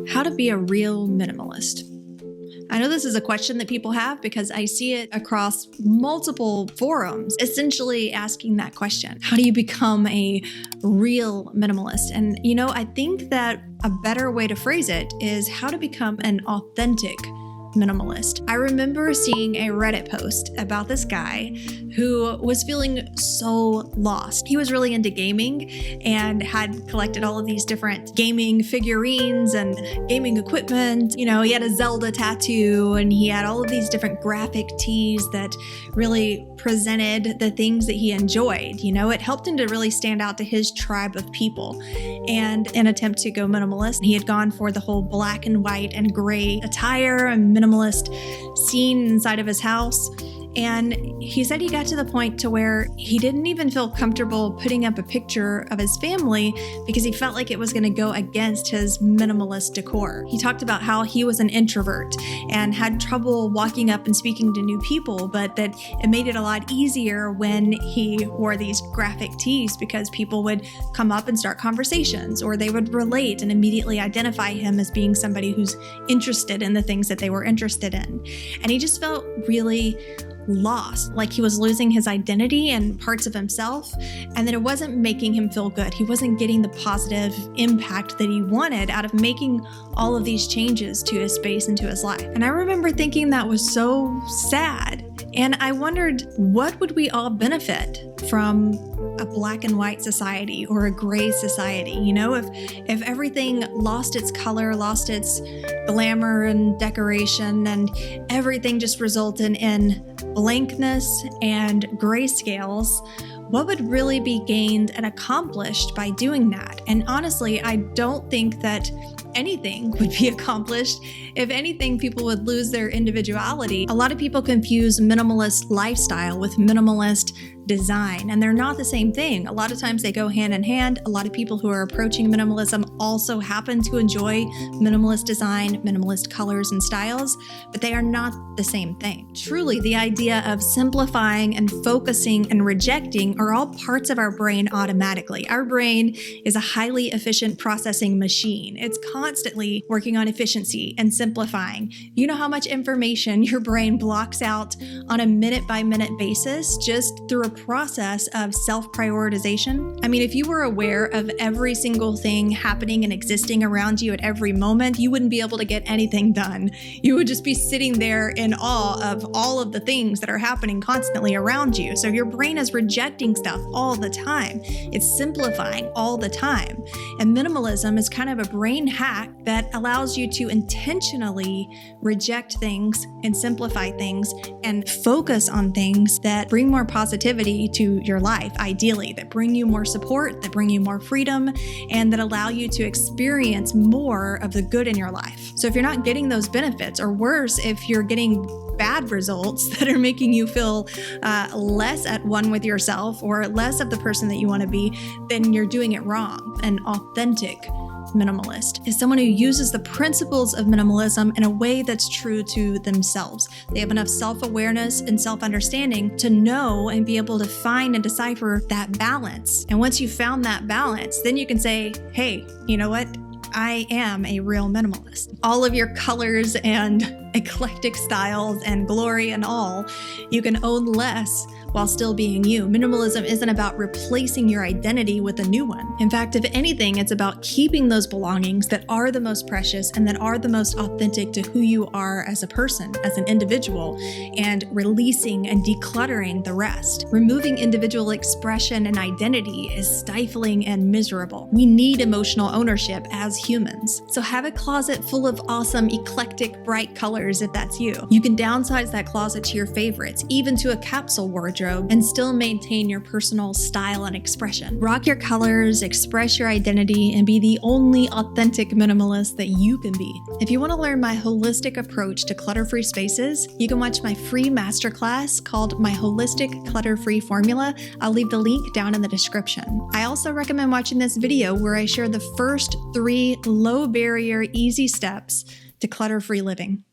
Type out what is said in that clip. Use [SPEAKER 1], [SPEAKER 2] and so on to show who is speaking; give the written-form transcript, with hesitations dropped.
[SPEAKER 1] How to be a real minimalist. I know this is a question that people have because I see it across multiple forums, essentially asking that question. How do you become a real minimalist? And I think that a better way to phrase it is how to become an authentic minimalist. I remember seeing a Reddit post about this guy who was feeling so lost. He was really into gaming and had collected all of these different gaming figurines and gaming equipment. He had a Zelda tattoo and he had all of these different graphic tees that really presented the things that he enjoyed. It helped him to really stand out to his tribe of people. And in an attempt to go minimalist, he had gone for the whole black and white and gray attire and minimalist scene inside of his house. And he said he got to the point to where he didn't even feel comfortable putting up a picture of his family because he felt like it was going to go against his minimalist decor. He talked about how he was an introvert and had trouble walking up and speaking to new people, but that it made it a lot easier when he wore these graphic tees because people would come up and start conversations, or they would relate and immediately identify him as being somebody who's interested in the things that they were interested in. And he just felt really lost, like he was losing his identity and parts of himself, and that it wasn't making him feel good. He wasn't getting the positive impact that he wanted out of making all of these changes to his space and to his life. And I remember thinking that was so sad. And I wondered, what would we all benefit from a black and white society or a gray society? If everything lost its color, lost its glamour and decoration, and everything just resulted in blankness and grayscales, what would really be gained and accomplished by doing that? And honestly, I don't think that anything would be accomplished. If anything, people would lose their individuality. A lot of people confuse minimalist lifestyle with minimalist design, and they're not the same thing. A lot of times they go hand in hand. A lot of people who are approaching minimalism also happen to enjoy minimalist design, minimalist colors and styles, but they are not the same thing. Truly, the idea of simplifying and focusing and rejecting are all parts of our brain automatically. Our brain is a highly efficient processing machine. It's constantly working on efficiency and simplifying. You know how much information your brain blocks out on a minute-by-minute basis just through a process of self-prioritization? I mean, if you were aware of every single thing happening and existing around you at every moment, you wouldn't be able to get anything done. You would just be sitting there in awe of all of the things that are happening constantly around you. So your brain is rejecting stuff all the time. It's simplifying all the time. And minimalism is kind of a brain hack that allows you to intentionally reject things and simplify things and focus on things that bring more positivity to your life, ideally, that bring you more support, that bring you more freedom, and that allow you to experience more of the good in your life. So if you're not getting those benefits, or worse, if you're getting bad results that are making you feel less at one with yourself or less of the person that you want to be, then you're doing it wrong. An authentic minimalist is someone who uses the principles of minimalism in a way that's true to themselves. They have enough self-awareness and self-understanding to know and be able to find and decipher that balance. And once you've found that balance, then you can say, hey, you know what? I am a real minimalist. All of your colors and eclectic styles and glory and all, you can own less while still being you. Minimalism isn't about replacing your identity with a new one. In fact, if anything, it's about keeping those belongings that are the most precious and that are the most authentic to who you are as a person, as an individual, and releasing and decluttering the rest. Removing individual expression and identity is stifling and miserable. We need emotional ownership as humans. So have a closet full of awesome, eclectic, bright colors if that's you. You can downsize that closet to your favorites, even to a capsule wardrobe, and still maintain your personal style and expression. Rock your colors, express your identity, and be the only authentic minimalist that you can be. If you want to learn my holistic approach to clutter-free spaces, you can watch my free masterclass called My Holistic Clutter-Free Formula. I'll leave the link down in the description. I also recommend watching this video where I share the first 3 low-barrier, easy steps to clutter-free living.